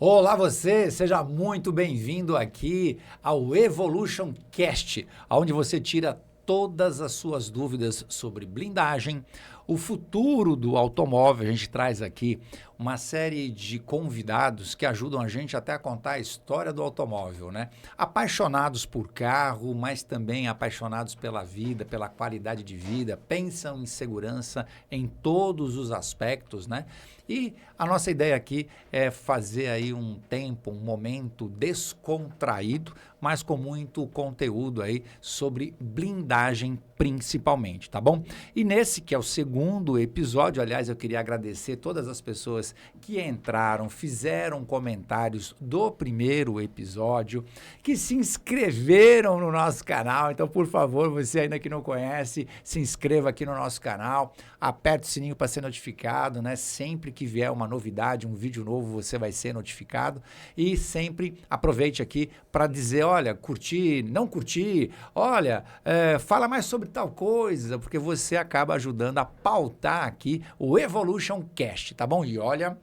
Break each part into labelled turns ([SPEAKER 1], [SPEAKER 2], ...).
[SPEAKER 1] Olá você, seja muito bem-vindo aqui ao Evolution Cast, onde você tira todas as suas dúvidas sobre blindagem, o futuro do automóvel. A gente traz aqui uma série de convidados que ajudam a gente até a contar a história do automóvel, né? Apaixonados por carro, mas também apaixonados pela vida, pela qualidade de vida, pensam em segurança em todos os aspectos, né? E a nossa ideia aqui é fazer aí um tempo, um momento descontraído, mas com muito conteúdo aí sobre blindagem principalmente, tá bom? E nesse que é o segundo episódio, aliás, eu queria agradecer todas as pessoas que entraram, fizeram comentários do primeiro episódio, que se inscreveram no nosso canal. Então, por favor, você ainda que não conhece, se inscreva aqui no nosso canal, aperte o sininho para ser notificado, né? Sempre que vier uma novidade, um vídeo novo, você vai ser notificado. E sempre aproveite aqui para dizer, olha, curti, não curti, olha, fala mais sobre tal coisa, porque você acaba ajudando a pautar aqui o Evolution Cast, tá bom? E olha,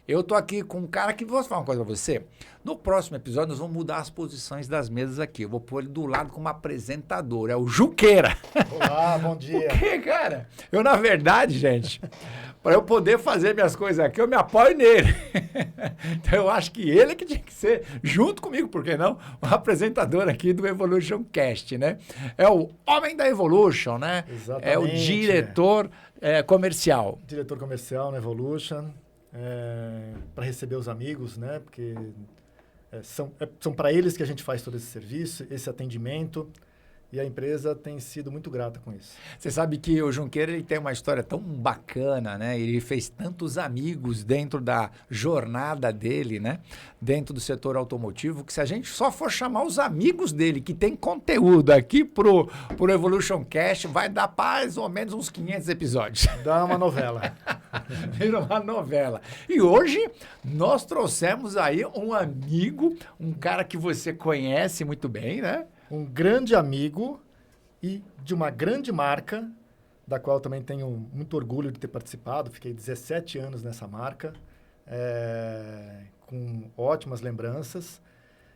[SPEAKER 1] eu tô aqui com um cara que vou falar uma coisa pra você. No próximo episódio, nós vamos mudar as posições das mesas aqui. Eu vou pôr ele do lado como apresentador. É o Junqueira.
[SPEAKER 2] Olá, bom dia.
[SPEAKER 1] Por quê, cara? Eu, na verdade, gente, para eu poder fazer minhas coisas aqui, eu me apoio nele. Então, eu acho que ele é que tinha que ser, junto comigo, por que não? O apresentador aqui do Evolution Cast, né? É o homem da Evolution, né?
[SPEAKER 2] Exatamente.
[SPEAKER 1] É o diretor comercial.
[SPEAKER 2] Diretor comercial na Evolution, para receber os amigos, né? Porque são para eles que a gente faz todo esse serviço, esse atendimento. E a empresa tem sido muito grata com isso.
[SPEAKER 1] Você sabe que o Junqueira ele tem uma história tão bacana, né? Ele fez tantos amigos dentro da jornada dele, né? Dentro do setor automotivo, que se a gente só for chamar os amigos dele, que tem conteúdo aqui pro Evolution Cast, vai dar mais ou menos uns 500 episódios.
[SPEAKER 2] Dá uma novela.
[SPEAKER 1] Vira uma novela. E hoje nós trouxemos aí um amigo, um cara que você conhece muito bem, né?
[SPEAKER 2] Um grande amigo e de uma grande marca, da qual também tenho muito orgulho de ter participado. Fiquei 17 anos nessa marca, com ótimas lembranças.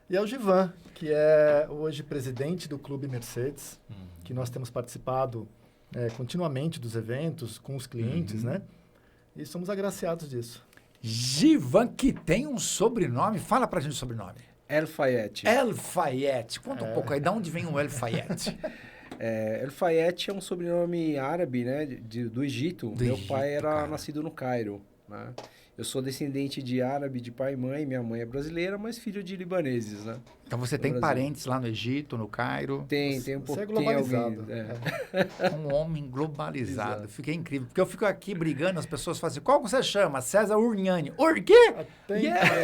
[SPEAKER 2] E é o Givan, que é hoje presidente do Clube Mercedes, que nós temos participado continuamente dos eventos com os clientes, né? E somos agraciados disso.
[SPEAKER 1] Givan, que tem um sobrenome. Fala pra gente o sobrenome.
[SPEAKER 3] El Fayed.
[SPEAKER 1] El Fayed. Conta um pouco aí, de onde vem o El Fayed?
[SPEAKER 3] El Fayed é um sobrenome árabe, né, do Egito. Meu pai era nascido no Cairo, né? Eu sou descendente de árabe de pai e mãe. Minha mãe é brasileira, mas filho de libaneses, né?
[SPEAKER 1] Então você tem parentes lá no Egito, no Cairo?
[SPEAKER 3] Tem um pouco.
[SPEAKER 2] Você é globalizado.
[SPEAKER 1] Um homem globalizado. Exato. Fiquei incrível. Porque eu fico aqui brigando, as pessoas falam assim, qual você chama? César Urgnani. O quê?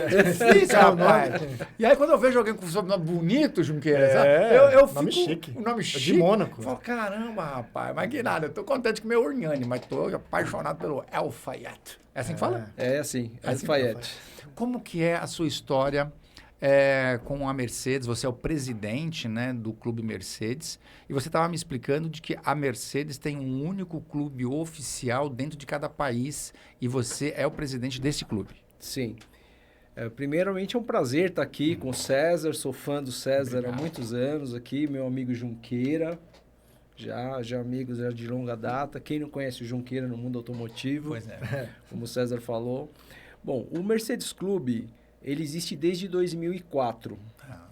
[SPEAKER 1] Difícil, rapaz. E aí quando eu vejo alguém com um sobrenome bonito, Junqueira, eu fico...
[SPEAKER 2] Nome chique.
[SPEAKER 1] Um nome chique.
[SPEAKER 2] De Mônaco.
[SPEAKER 1] Eu falo, caramba, rapaz, mas que nada. Eu tô contente com o meu Urgnani, mas tô apaixonado pelo El Fayed. É assim que fala?
[SPEAKER 3] É assim, El Fayed.
[SPEAKER 1] Como que é a sua história com a Mercedes? Você é o presidente, né, do Clube Mercedes, e você estava me explicando de que a Mercedes tem um único clube oficial dentro de cada país, e você é o presidente desse clube.
[SPEAKER 3] Sim. Primeiramente é um prazer estar aqui com o César, sou fã do César há muitos anos aqui, meu amigo Junqueira. Já amigos de longa data. Quem não conhece o Junqueira no mundo automotivo,
[SPEAKER 1] pois é.
[SPEAKER 3] Como o César falou. Bom, o Mercedes Clube, ele existe desde 2004.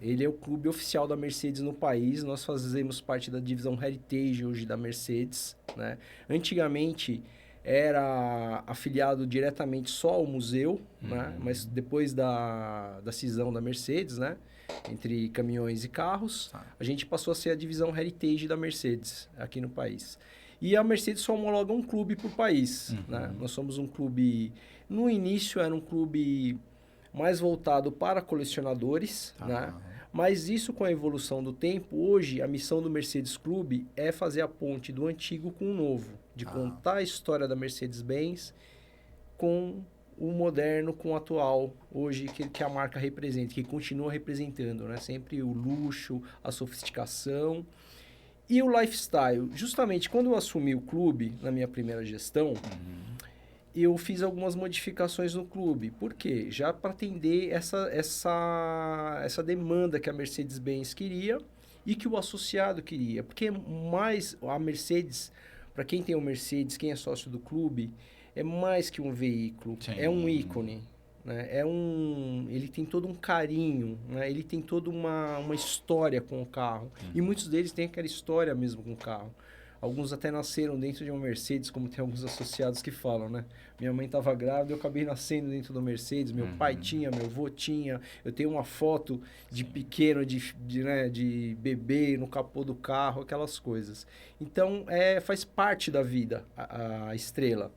[SPEAKER 3] Ele é o clube oficial da Mercedes no país. Nós fazemos parte da divisão Heritage hoje da Mercedes, né? Antigamente era afiliado diretamente só ao museu, né? Mas depois da cisão da Mercedes, né? Entre caminhões e carros, a gente passou a ser a divisão Heritage da Mercedes aqui no país. E a Mercedes só homologa um clube por país, né? Nós somos um clube... No início era um clube mais voltado para colecionadores, né? Mas isso com a evolução do tempo, hoje a missão do Mercedes Clube é fazer a ponte do antigo com o novo, de contar a história da Mercedes-Benz com o moderno, com o atual, hoje que a marca representa, que continua representando, né? Sempre o luxo, a sofisticação e o lifestyle. Justamente quando eu assumi o clube, na minha primeira gestão, eu fiz algumas modificações no clube. Por quê? Já para atender essa demanda que a Mercedes-Benz queria e que o associado queria. Porque mais a Mercedes, para quem tem o Mercedes, quem é sócio do clube, é mais que um veículo,
[SPEAKER 1] Sim.
[SPEAKER 3] é um ícone. Né? Ele tem todo um carinho, né? Ele tem toda uma história com o carro. E muitos deles têm aquela história mesmo com o carro. Alguns até nasceram dentro de uma Mercedes, como tem alguns associados que falam, né? Minha mãe estava grávida, eu acabei nascendo dentro do Mercedes. Meu pai tinha, meu avô tinha. Eu tenho uma foto de pequeno, de bebê no capô do carro, aquelas coisas. Então, faz parte da vida, a estrela.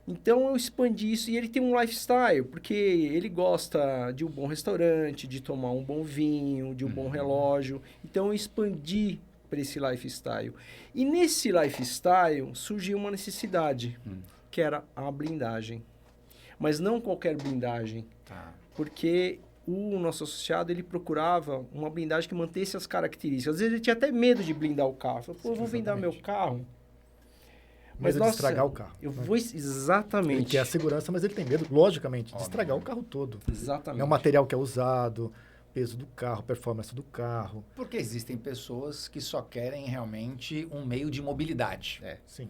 [SPEAKER 3] Então, eu expandi isso e ele tem um lifestyle, porque ele gosta de um bom restaurante, de tomar um bom vinho, de um bom relógio. Então, eu expandi para esse lifestyle. E nesse lifestyle surgiu uma necessidade, que era a blindagem. Mas não qualquer blindagem, porque o nosso associado ele procurava uma blindagem que mantesse as características. Às vezes ele tinha até medo de blindar o carro. Falou, pô, eu vou blindar meu carro.
[SPEAKER 2] Mas medo de estragar o carro.
[SPEAKER 3] Eu vou exatamente.
[SPEAKER 2] Ele quer a segurança, mas ele tem medo, logicamente, de estragar o carro todo.
[SPEAKER 3] Exatamente.
[SPEAKER 2] É o material que é usado, peso do carro, performance do carro.
[SPEAKER 1] Porque existem pessoas que só querem realmente um meio de mobilidade.
[SPEAKER 2] Sim.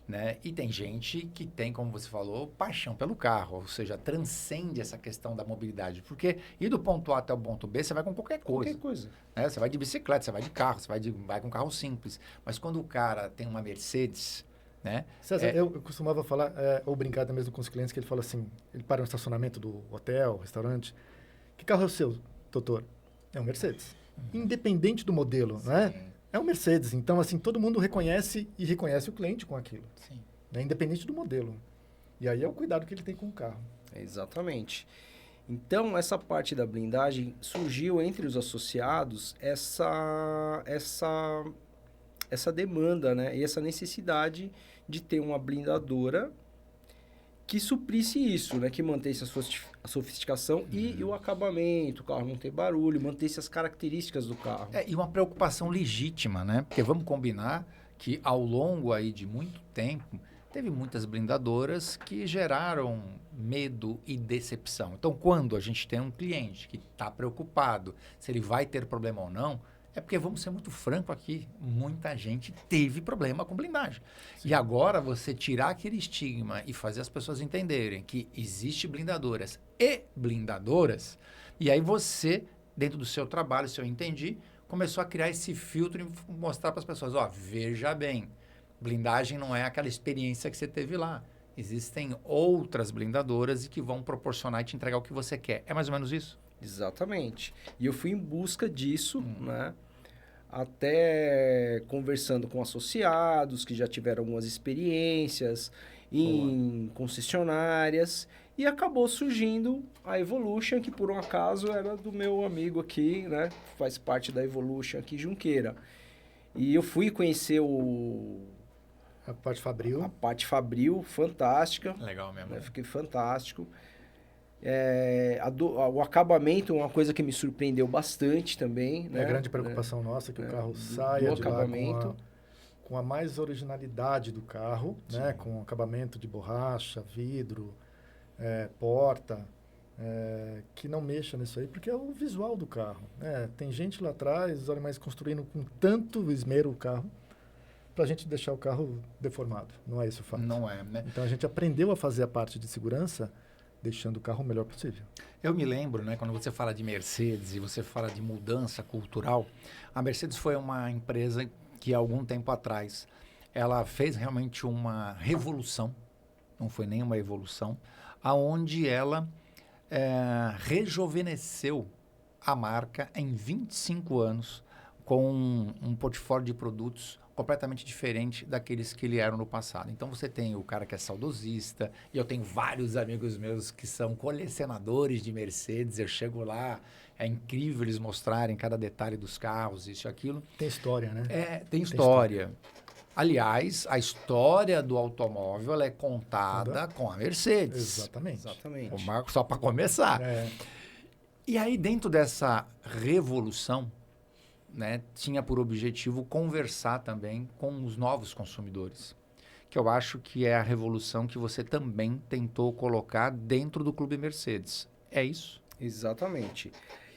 [SPEAKER 1] Né? E tem gente que tem, como você falou, paixão pelo carro, ou seja, transcende essa questão da mobilidade. Porque ir do ponto A até o ponto B, você vai com qualquer coisa.
[SPEAKER 3] Qualquer coisa.
[SPEAKER 1] Né? Você vai de bicicleta, você vai de carro, você vai com carro simples. Mas quando o cara tem uma Mercedes, né?
[SPEAKER 2] César, eu costumava falar, ou brincar mesmo com os clientes, que ele fala assim, ele para no estacionamento do hotel, restaurante, que carro é o seu, doutor? É um Mercedes. Independente do modelo, né? É um Mercedes. Então, assim, todo mundo reconhece e reconhece o cliente com aquilo.
[SPEAKER 1] Sim.
[SPEAKER 2] Né? Independente do modelo. E aí é o cuidado que ele tem com o carro.
[SPEAKER 3] Exatamente. Então, essa parte da blindagem surgiu entre os associados essa demanda, né? E essa necessidade de ter uma blindadora que suprisse isso, né? Que mantesse a sofisticação e o acabamento, o carro não ter barulho, mantesse as características do carro.
[SPEAKER 1] E uma preocupação legítima, né? Porque vamos combinar que ao longo aí de muito tempo, teve muitas blindadoras que geraram medo e decepção. Então, quando a gente tem um cliente que está preocupado se ele vai ter problema ou não, é porque, vamos ser muito franco aqui, muita gente teve problema com blindagem. Sim. E agora você tirar aquele estigma e fazer as pessoas entenderem que existe blindadoras e blindadoras, e aí você, dentro do seu trabalho, se eu entendi, começou a criar esse filtro e mostrar para as pessoas, veja bem, blindagem não é aquela experiência que você teve lá. Existem outras blindadoras e que vão proporcionar e te entregar o que você quer. É mais ou menos isso?
[SPEAKER 3] Exatamente. E eu fui em busca disso, né? Até conversando com associados que já tiveram algumas experiências em concessionárias e acabou surgindo a Evolution, que por um acaso era do meu amigo aqui, né? Faz parte da Evolution aqui, Junqueira. E eu fui conhecer
[SPEAKER 2] a parte Fabril.
[SPEAKER 3] A parte Fabril, fantástica.
[SPEAKER 1] Legal mesmo.
[SPEAKER 3] Né? Fiquei fantástico. O acabamento é uma coisa que me surpreendeu bastante também.
[SPEAKER 2] É a grande preocupação nossa que o carro saia de lá com a mais originalidade do carro, né? Com acabamento de borracha, vidro, porta, que não mexa nisso aí, porque é o visual do carro. Tem gente lá atrás, olha, mas construindo com tanto esmero o carro, para a gente deixar o carro deformado. Não é isso o fato.
[SPEAKER 1] Não é, né?
[SPEAKER 2] Então a gente aprendeu a fazer a parte de segurança deixando o carro o melhor possível.
[SPEAKER 1] Eu me lembro, né, quando você fala de Mercedes e você fala de mudança cultural, a Mercedes foi uma empresa que há algum tempo atrás ela fez realmente uma revolução, não foi nem uma evolução, aonde ela rejuvenesceu a marca em 25 anos com um portfólio de produtos completamente diferente daqueles que ele eram no passado. Então, você tem o cara que é saudosista, e eu tenho vários amigos meus que são colecionadores de Mercedes, eu chego lá, é incrível eles mostrarem cada detalhe dos carros, isso e aquilo.
[SPEAKER 2] Tem história, né?
[SPEAKER 1] Tem história. Aliás, a história do automóvel ela é contada com a Mercedes.
[SPEAKER 2] Exatamente.
[SPEAKER 1] O Marco, só para começar. E aí, dentro dessa revolução, né, tinha por objetivo conversar também com os novos consumidores, que eu acho que é a revolução que você também tentou colocar dentro do Clube Mercedes. É isso?
[SPEAKER 3] Exatamente.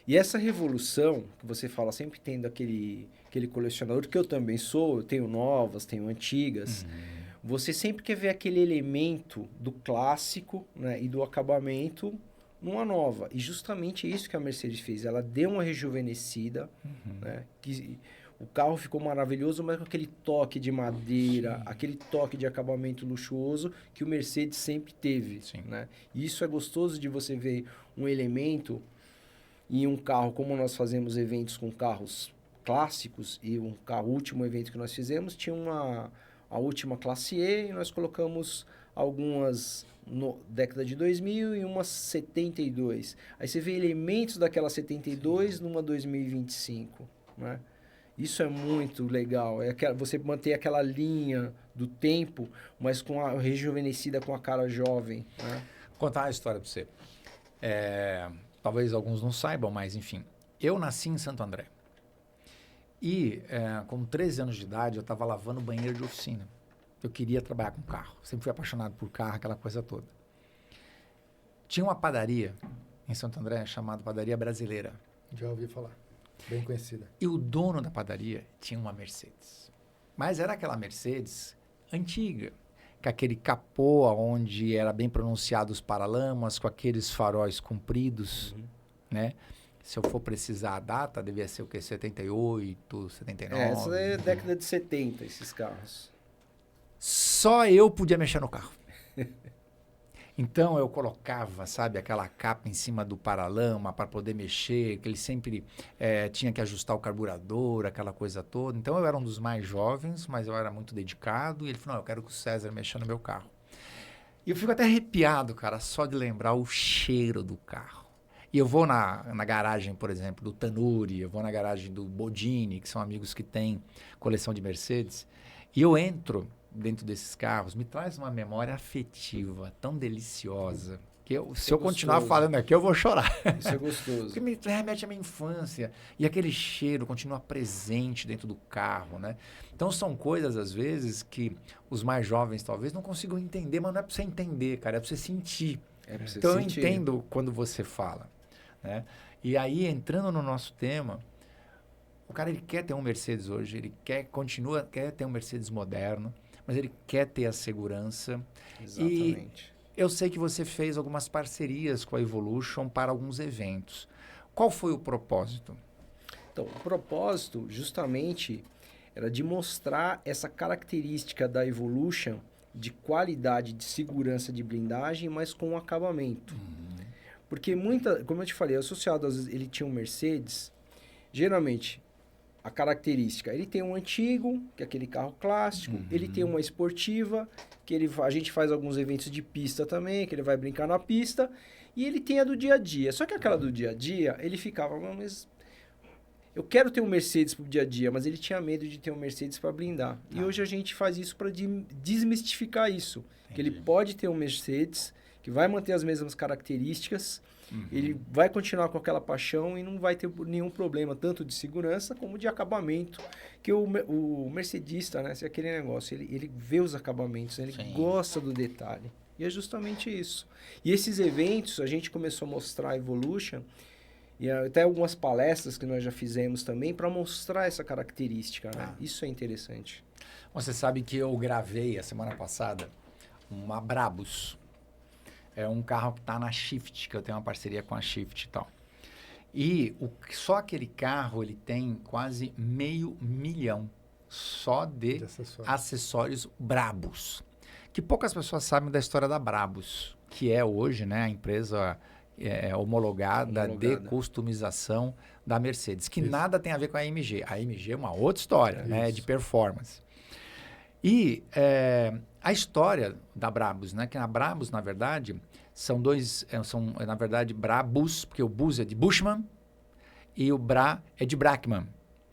[SPEAKER 3] E essa revolução, que você fala sempre tendo aquele colecionador, que eu também sou, eu tenho novas, tenho antigas, você sempre quer ver aquele elemento do clássico, né, e do acabamento numa nova. E justamente isso que a Mercedes fez. Ela deu uma rejuvenescida, né, que o carro ficou maravilhoso, mas com aquele toque de madeira, aquele toque de acabamento luxuoso que o Mercedes sempre teve. Né? E isso é gostoso de você ver um elemento em um carro, como nós fazemos eventos com carros clássicos, e o último evento que nós fizemos tinha a última classe E, e nós colocamos algumas no década de 2000 e umas 72. Aí você vê elementos daquela 72 numa 2025, né? Isso é muito legal. Você manter aquela linha do tempo, mas com a rejuvenescida, com a cara jovem, né?
[SPEAKER 1] Vou contar uma história para você. Talvez alguns não saibam, mas enfim. Eu nasci em Santo André. E com 13 anos de idade, eu estava lavando banheiro de oficina. Eu queria trabalhar com carro. Sempre fui apaixonado por carro, aquela coisa toda. Tinha uma padaria em Santo André chamada Padaria Brasileira.
[SPEAKER 2] Já ouvi falar. Bem conhecida.
[SPEAKER 1] E o dono da padaria tinha uma Mercedes. Mas era aquela Mercedes antiga, com aquele capô onde era bem pronunciado os paralamas, com aqueles faróis compridos, né? Se eu for precisar a data, devia ser o quê? 78, 79?
[SPEAKER 3] Essa é década de 70, esses carros.
[SPEAKER 1] Só eu podia mexer no carro. Então eu colocava, sabe, aquela capa em cima do paralama para poder mexer, que ele sempre tinha que ajustar o carburador, aquela coisa toda. Então eu era um dos mais jovens, mas eu era muito dedicado. E ele falou, não, eu quero que o César mexa no meu carro. E eu fico até arrepiado, cara, só de lembrar o cheiro do carro. E eu vou na garagem, por exemplo, do Tanuri, eu vou na garagem do Bodini, que são amigos que têm coleção de Mercedes, e eu entro dentro desses carros, me traz uma memória afetiva tão deliciosa que se eu continuar falando aqui, eu vou chorar.
[SPEAKER 3] Isso é gostoso.
[SPEAKER 1] Porque me remete à minha infância. E aquele cheiro continua presente dentro do carro, né? Então, são coisas, às vezes, que os mais jovens, talvez, não consigam entender, mas não é para você entender, cara, é para você sentir. Então, eu entendo quando você fala, né? E aí, entrando no nosso tema, o cara, ele quer ter um Mercedes hoje, ele quer ter um Mercedes moderno, mas ele quer ter a segurança.
[SPEAKER 3] Exatamente.
[SPEAKER 1] E eu sei que você fez algumas parcerias com a Evolution para alguns eventos. Qual foi o propósito?
[SPEAKER 3] Então, o propósito, justamente, era de mostrar essa característica da Evolution de qualidade, de segurança de blindagem, mas com acabamento. Porque como eu te falei, associado, às vezes, ele tinha um Mercedes, geralmente, a característica, ele tem um antigo, que é aquele carro clássico, ele tem uma esportiva, que a gente faz alguns eventos de pista também, que ele vai brincar na pista, e ele tem a do dia a dia. Só que aquela do dia a dia, ele ficava, mas eu quero ter um Mercedes pro dia a dia, mas ele tinha medo de ter um Mercedes para blindar. E hoje a gente faz isso para desmistificar isso, que ele pode ter um Mercedes, que vai manter as mesmas características, ele vai continuar com aquela paixão e não vai ter nenhum problema, tanto de segurança como de acabamento, que o mercedista, né, é aquele negócio, ele vê os acabamentos, ele gosta do detalhe. E é justamente isso. E esses eventos, a gente começou a mostrar a Evolution, e até algumas palestras que nós já fizemos também, para mostrar essa característica, né? Isso é interessante.
[SPEAKER 1] Você sabe que eu gravei a semana passada uma Brabus. É um carro que está na Shift, que eu tenho uma parceria com a Shift e tal. E só aquele carro, ele tem quase 500 mil só de acessórios Brabus. Que poucas pessoas sabem da história da Brabus, que é hoje, né, a empresa homologada de customização da Mercedes, que nada tem a ver com a AMG. A AMG é uma outra história, né, de performance. E a história da Brabus, né? Que a Brabus, na verdade, são na verdade, Brabus, porque o Bus é de Bushman e o Bra é de Bracman.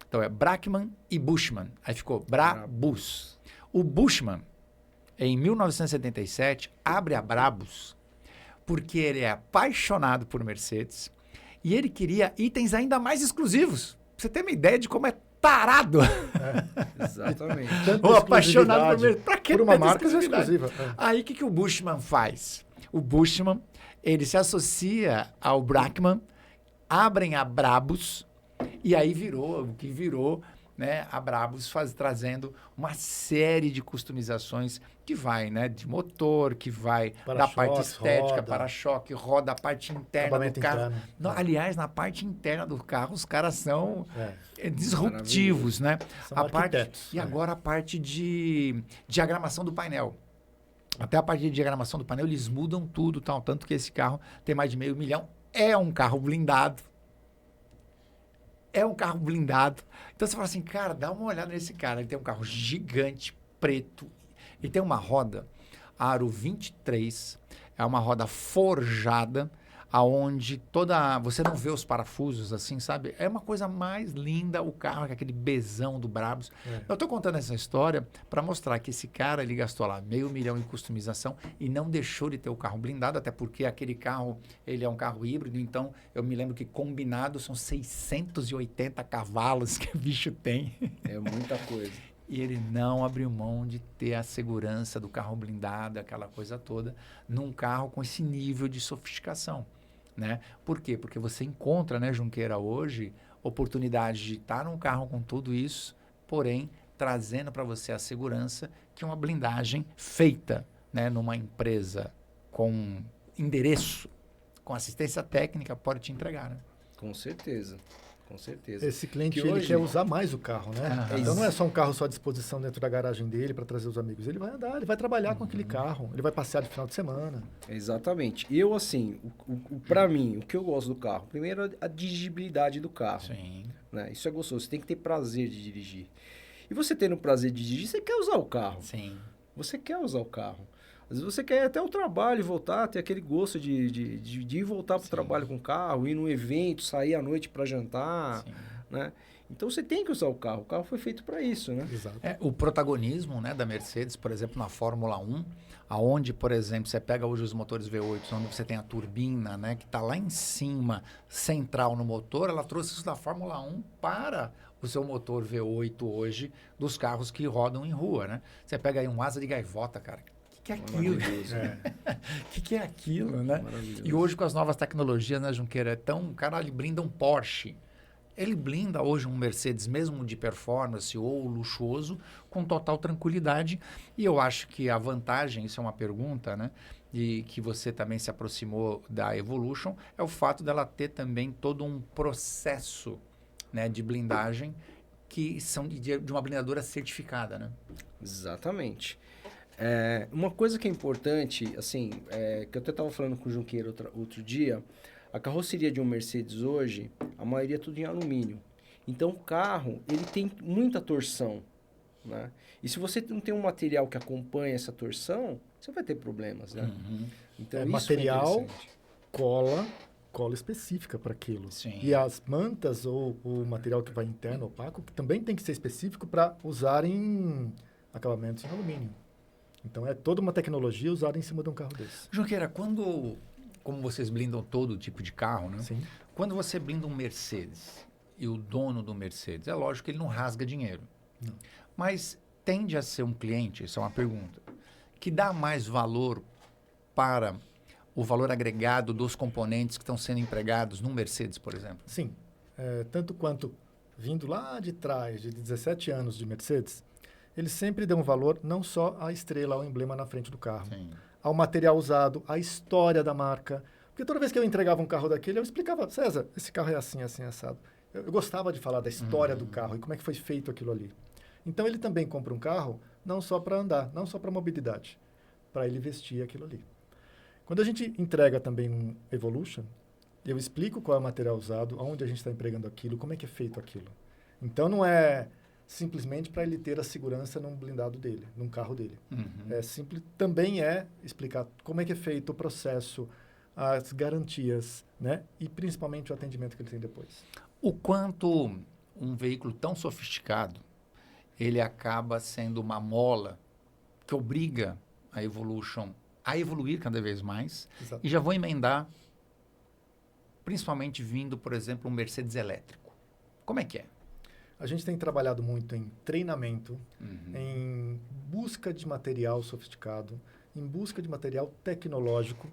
[SPEAKER 1] Então, é Bracman e Bushman. Aí ficou Brabus. O Bushman, em 1977, abre a Brabus porque ele é apaixonado por Mercedes e ele queria itens ainda mais exclusivos. Pra você ter uma ideia de como é tarado.
[SPEAKER 3] Exatamente.
[SPEAKER 2] Tanta
[SPEAKER 1] Ou apaixonado por
[SPEAKER 2] exclusividade
[SPEAKER 1] Mercedes. Pra que
[SPEAKER 2] por uma
[SPEAKER 1] tanta
[SPEAKER 2] marca
[SPEAKER 1] exclusividade?
[SPEAKER 2] exclusiva.
[SPEAKER 1] Aí, o que o Bushman faz? O Bushman, ele se associa ao Brachmann, abrem a Brabus, e aí virou o que virou, né, a Brabus trazendo uma série de customizações que vai, né, de motor, que vai da parte estética,
[SPEAKER 2] roda.
[SPEAKER 1] para-choque, roda, a parte interna do
[SPEAKER 2] Acabamento
[SPEAKER 1] carro.
[SPEAKER 2] interno.
[SPEAKER 1] Aliás, na parte interna do carro, os caras são
[SPEAKER 2] É.
[SPEAKER 1] disruptivos, né?
[SPEAKER 2] São
[SPEAKER 1] A parte,
[SPEAKER 2] arquitetos.
[SPEAKER 1] e agora a parte de diagramação do painel. Até a parte de diagramação do painel, eles mudam tudo, tal, tanto que esse carro tem mais de 500 mil. É um carro blindado. É um carro blindado. Então você fala assim, cara, dá uma olhada nesse cara. Ele tem um carro gigante, preto. Ele tem uma roda Aro 23. É uma roda forjada, aonde você não vê os parafusos assim, sabe? É uma coisa mais linda o carro, aquele bezão do Brabus. Eu estou contando essa história para mostrar que esse cara, ele gastou lá 500 mil em customização e não deixou de ter o carro blindado, até porque aquele carro, ele é um carro híbrido, então eu me lembro que combinado são 680 cavalos que o bicho tem.
[SPEAKER 3] É muita coisa.
[SPEAKER 1] E ele não abriu mão de ter a segurança do carro blindado, aquela coisa toda, num carro com esse nível de sofisticação, né? Por quê? Porque você encontra, né, Junqueira, hoje, oportunidade de estar num carro com tudo isso, porém, trazendo para você a segurança que uma blindagem feita, né, numa empresa com endereço, com assistência técnica, pode te entregar, né?
[SPEAKER 3] Com certeza. Com certeza.
[SPEAKER 2] Esse cliente,
[SPEAKER 3] Que
[SPEAKER 2] ele
[SPEAKER 3] hoje-
[SPEAKER 2] quer usar mais o carro, né?
[SPEAKER 1] Aham.
[SPEAKER 2] Então não é só um carro só à disposição dentro da garagem dele para trazer os amigos. Ele vai andar, ele vai trabalhar com aquele carro, ele vai passear de final de semana.
[SPEAKER 3] Exatamente. Eu, assim, para mim, o que eu gosto do carro? Primeiro, a dirigibilidade do carro.
[SPEAKER 1] Sim.
[SPEAKER 3] Né? Isso é gostoso. Você tem que ter prazer de dirigir. E você tendo prazer de dirigir, você quer usar o carro.
[SPEAKER 1] Sim.
[SPEAKER 3] Você quer usar o carro. Às vezes você quer ir até o trabalho e voltar, ter aquele gosto de ir voltar para o trabalho com o carro, ir num evento, sair à noite para jantar,
[SPEAKER 1] Sim.
[SPEAKER 3] né? Então você tem que usar o carro. O carro foi feito para isso, né?
[SPEAKER 2] Exato.
[SPEAKER 1] O protagonismo, né, da Mercedes, por exemplo, na Fórmula 1, aonde, por exemplo, você pega hoje os motores V8, onde você tem a turbina, né, que está lá em cima, central no motor, ela trouxe isso da Fórmula 1 para o seu motor V8 hoje, dos carros que rodam em rua, né? Você pega aí um asa de gaivota, cara. O que é aquilo?
[SPEAKER 3] Maravilhoso.
[SPEAKER 1] O que é aquilo, né?
[SPEAKER 3] Maravilhoso.
[SPEAKER 1] E hoje com as novas tecnologias, né, Junqueira, o cara ele blinda um Porsche. Ele blinda hoje um Mercedes, mesmo de performance ou luxuoso, com total tranquilidade. E eu acho que a vantagem, isso é uma pergunta, né? E que você também se aproximou da Evolution, é o fato dela ter também todo um processo, né, de blindagem que são de uma blindadora certificada, né?
[SPEAKER 3] Exatamente. Uma coisa que é importante, assim, que eu até estava falando com o Junqueira outro dia, a carroceria de um Mercedes hoje, a maioria é tudo em alumínio. Então, o carro, ele tem muita torção, né? E se você não tem um material que acompanha essa torção, você vai ter problemas, né? Então, isso
[SPEAKER 2] material,
[SPEAKER 3] é interessante.
[SPEAKER 2] cola específica para aquilo.
[SPEAKER 1] Sim.
[SPEAKER 2] E as mantas ou o material que vai interno, opaco, também tem que ser específico para usarem acabamentos em alumínio. Então, é toda uma tecnologia usada em cima de um carro desse.
[SPEAKER 1] Junqueira, como vocês blindam todo tipo de carro, né?
[SPEAKER 2] Sim.
[SPEAKER 1] Quando você blinda um Mercedes e o dono do Mercedes, é lógico que ele não rasga dinheiro.
[SPEAKER 2] Não.
[SPEAKER 1] Mas tende a ser um cliente, isso é uma pergunta, que dá mais valor para o valor agregado dos componentes que estão sendo empregados num Mercedes, por exemplo?
[SPEAKER 2] Sim. Tanto quanto vindo lá de trás, de 17 anos de Mercedes, eles sempre dão valor não só à estrela, ao emblema na frente do carro,
[SPEAKER 1] Sim.
[SPEAKER 2] ao material usado, à história da marca. Porque toda vez que eu entregava um carro daquele, eu explicava, César, esse carro é assim, assim, assado. Eu gostava de falar da história do carro e como é que foi feito aquilo ali. Então, ele também compra um carro não só para andar, não só para mobilidade, para ele vestir aquilo ali. Quando a gente entrega também um Evolution, eu explico qual é o material usado, onde a gente está empregando aquilo, como é que é feito aquilo. Então, não é simplesmente para ele ter a segurança num blindado dele, num carro dele. Também é explicar como é que é feito o processo, as garantias, né? E principalmente o atendimento que ele tem depois.
[SPEAKER 1] O quanto um veículo tão sofisticado, ele acaba sendo uma mola que obriga a Evolution a evoluir cada vez mais.
[SPEAKER 2] Exato.
[SPEAKER 1] E já vou emendar, principalmente vindo, por exemplo, um Mercedes elétrico. Como é que é?
[SPEAKER 2] A gente tem trabalhado muito em treinamento, em busca de material sofisticado, em busca de material tecnológico,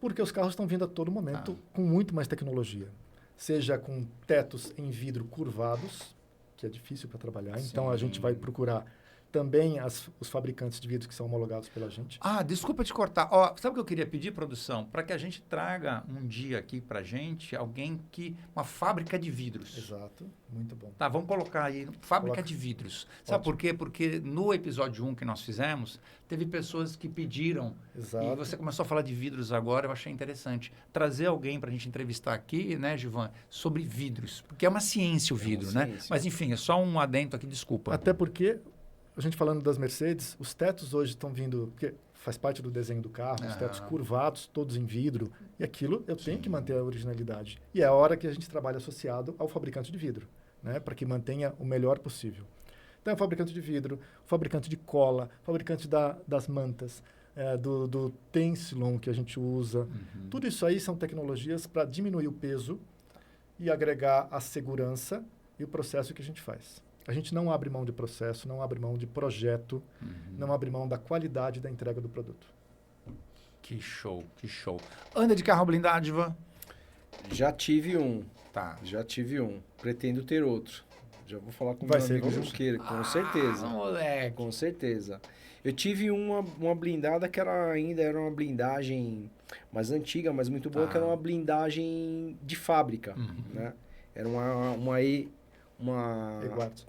[SPEAKER 2] porque os carros estão vindo a todo momento com muito mais tecnologia. Seja com tetos em vidro curvados, que é difícil para trabalhar, então a gente vai procurar também os fabricantes de vidros que são homologados pela gente.
[SPEAKER 1] Desculpa te cortar. Ó, sabe o que eu queria pedir, produção? Para que a gente traga um dia aqui para gente uma fábrica de vidros.
[SPEAKER 2] Exato, muito bom.
[SPEAKER 1] Tá, vamos colocar aí, fábrica de vidros. Sabe por quê? Porque no episódio 1 que nós fizemos, teve pessoas que pediram.
[SPEAKER 2] Exato.
[SPEAKER 1] E você começou a falar de vidros agora, eu achei interessante. Trazer alguém para a gente entrevistar aqui, né, Givan, sobre vidros. Porque é uma ciência o vidro, né?
[SPEAKER 3] Ciência.
[SPEAKER 1] Mas enfim, é só um adendo aqui, desculpa.
[SPEAKER 2] Até porque, a gente falando das Mercedes, os tetos hoje estão vindo, porque faz parte do desenho do carro, os tetos curvados, todos em vidro, e aquilo eu tenho que manter a originalidade. E é a hora que a gente trabalha associado ao fabricante de vidro, né, para que mantenha o melhor possível. Então, o fabricante de vidro, o fabricante de cola, o fabricante das mantas, do Tensilon que a gente usa, tudo isso aí são tecnologias para diminuir o peso e agregar a segurança e o processo que a gente faz. A gente não abre mão de processo, não abre mão de projeto, não abre mão da qualidade da entrega do produto.
[SPEAKER 1] Que show, que show. Anda de carro blindado, Givan?
[SPEAKER 3] Já tive um.
[SPEAKER 1] Tá.
[SPEAKER 3] Já tive um. Pretendo ter outro. Já vou falar com o
[SPEAKER 2] Vai
[SPEAKER 3] meu
[SPEAKER 2] ser
[SPEAKER 3] amigo
[SPEAKER 2] igual.
[SPEAKER 3] Junqueira, com certeza.
[SPEAKER 1] Moleque.
[SPEAKER 3] Com certeza. Eu tive uma blindada que ainda era uma blindagem mais antiga, mas muito boa, que era uma blindagem de fábrica, né? Era uma IB4,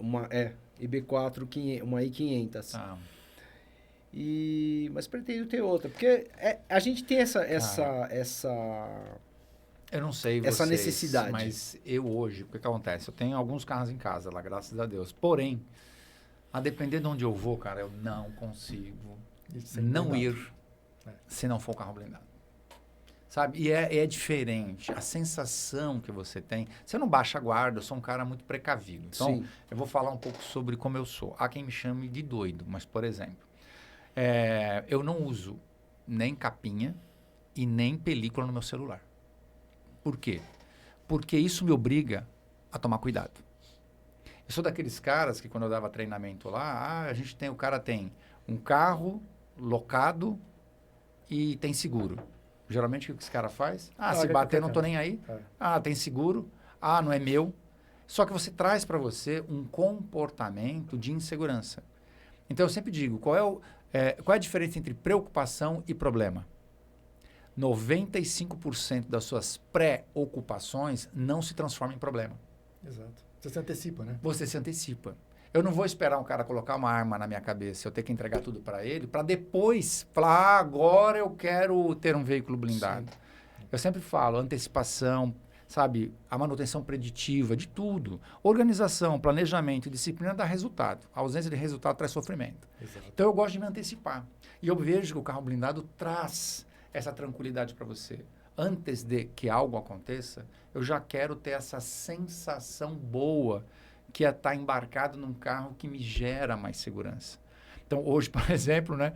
[SPEAKER 3] uma I500. Mas pretendo ter outra, porque a gente tem essa
[SPEAKER 1] Eu não sei
[SPEAKER 3] essa
[SPEAKER 1] vocês,
[SPEAKER 3] necessidade.
[SPEAKER 1] mas eu hoje, o que acontece? Eu tenho alguns carros em casa lá, graças a Deus. Porém, a depender de onde eu vou, cara, eu não consigo não ir se não for um carro blindado. Sabe? E é diferente. A sensação que você tem... Você não baixa a guarda, eu sou um cara muito precavido. Então,
[SPEAKER 3] Sim.
[SPEAKER 1] eu vou falar um pouco sobre como eu sou. Há quem me chame de doido, mas, por exemplo, eu não uso nem capinha e nem película no meu celular. Por quê? Porque isso me obriga a tomar cuidado. Eu sou daqueles caras que, quando eu dava treinamento lá, o cara tem um carro locado e tem seguro. Geralmente, o que esse cara faz? Se bater, não tô nem aí. Tem seguro. Não é meu. Só que você traz para você um comportamento de insegurança. Então, eu sempre digo, qual é a diferença entre preocupação e problema? 95% das suas preocupações não se transformam em problema.
[SPEAKER 2] Exato. Você se antecipa, né?
[SPEAKER 1] Você se antecipa. Eu não vou esperar um cara colocar uma arma na minha cabeça, eu ter que entregar tudo para ele, para depois falar, agora eu quero ter um veículo blindado. Sim. Eu sempre falo, antecipação, sabe, a manutenção preditiva de tudo. Organização, planejamento e disciplina dá resultado. A ausência de resultado traz sofrimento.
[SPEAKER 2] Exato.
[SPEAKER 1] Então eu gosto de me antecipar. E eu vejo que o carro blindado traz essa tranquilidade para você. Antes de que algo aconteça, eu já quero ter essa sensação boa que é estar embarcado num carro que me gera mais segurança. Então, hoje, por exemplo, né,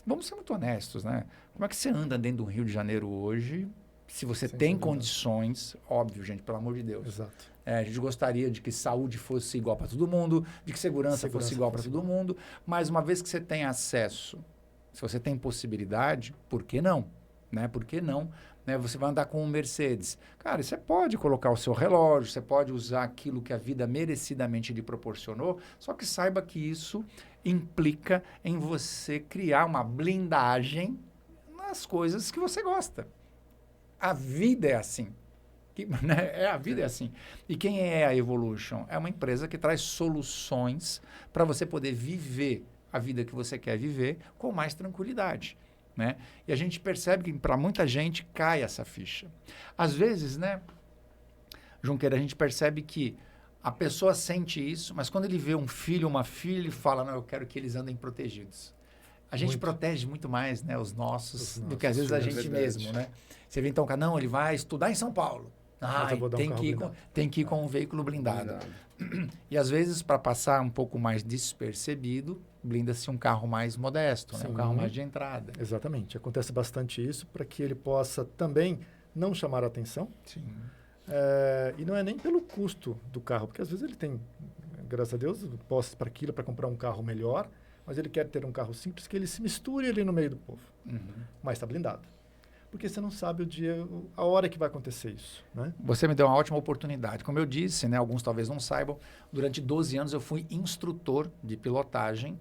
[SPEAKER 1] vamos ser muito honestos, né? Como é que você anda dentro do Rio de Janeiro hoje, se você tem condições, óbvio, gente, pelo amor de Deus.
[SPEAKER 2] Exato.
[SPEAKER 1] A gente gostaria de que saúde fosse igual para todo mundo, de que segurança fosse igual para todo mundo, mas uma vez que você tem acesso, se você tem possibilidade, por que não? Né? Por que não? Né? Você vai andar com um Mercedes. Cara, você pode colocar o seu relógio, você pode usar aquilo que a vida merecidamente lhe proporcionou, só que saiba que isso implica em você criar uma blindagem nas coisas que você gosta. A vida é assim. A vida é assim. E quem é a Evolution? É uma empresa que traz soluções para você poder viver a vida que você quer viver com mais tranquilidade. Né? E a gente percebe que para muita gente cai essa ficha. Às vezes, né, Junqueira, a gente percebe que a pessoa sente isso, mas quando ele vê um filho ou uma filha, ele fala, não, eu quero que eles andem protegidos. A gente protege muito mais, né, os nossos do que às vezes a gente mesmo. Né? Você vê então, não, ele vai estudar em São Paulo. Tem que ir com um veículo blindado. E às vezes, para passar um pouco mais despercebido, blinda-se um carro mais modesto, né? Um carro mais de entrada.
[SPEAKER 2] Exatamente. Acontece bastante isso para que ele possa também não chamar a atenção.
[SPEAKER 1] Sim.
[SPEAKER 2] E não é nem pelo custo do carro, porque às vezes ele tem, graças a Deus, posses para aquilo, para comprar um carro melhor, mas ele quer ter um carro simples que ele se misture ali no meio do povo. Mas está blindado. Porque você não sabe o dia, a hora que vai acontecer isso, né?
[SPEAKER 1] Você me deu uma ótima oportunidade. Como eu disse, né, alguns talvez não saibam, durante 12 anos eu fui instrutor de pilotagem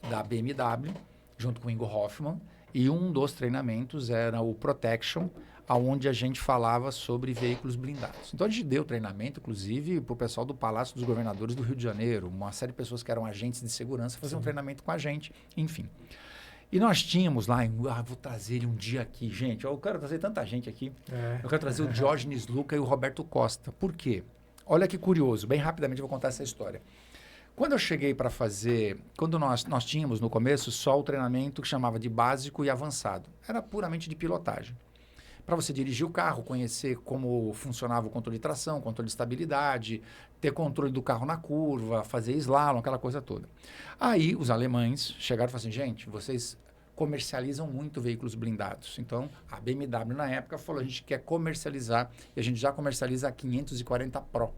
[SPEAKER 1] da BMW, junto com o Ingo Hoffmann, e um dos treinamentos era o Protection, onde a gente falava sobre veículos blindados. Então a gente deu treinamento, inclusive, para o pessoal do Palácio dos Governadores do Rio de Janeiro, uma série de pessoas que eram agentes de segurança faziam um treinamento com a gente, enfim. E nós tínhamos lá, vou trazer ele um dia aqui, gente, eu quero trazer tanta gente aqui, eu quero trazer o Diógenes Luca e o Roberto Costa. Por quê? Olha que curioso, bem rapidamente eu vou contar essa história. Quando eu cheguei para fazer, quando nós tínhamos no começo só o treinamento que chamava de básico e avançado, era puramente de pilotagem. Para você dirigir o carro, conhecer como funcionava o controle de tração, controle de estabilidade, ter controle do carro na curva, fazer slalom, aquela coisa toda. Aí os alemães chegaram e falaram assim, gente, vocês comercializam muito veículos blindados. Então a BMW na época falou, a gente quer comercializar, e a gente já comercializa a 540 Pro,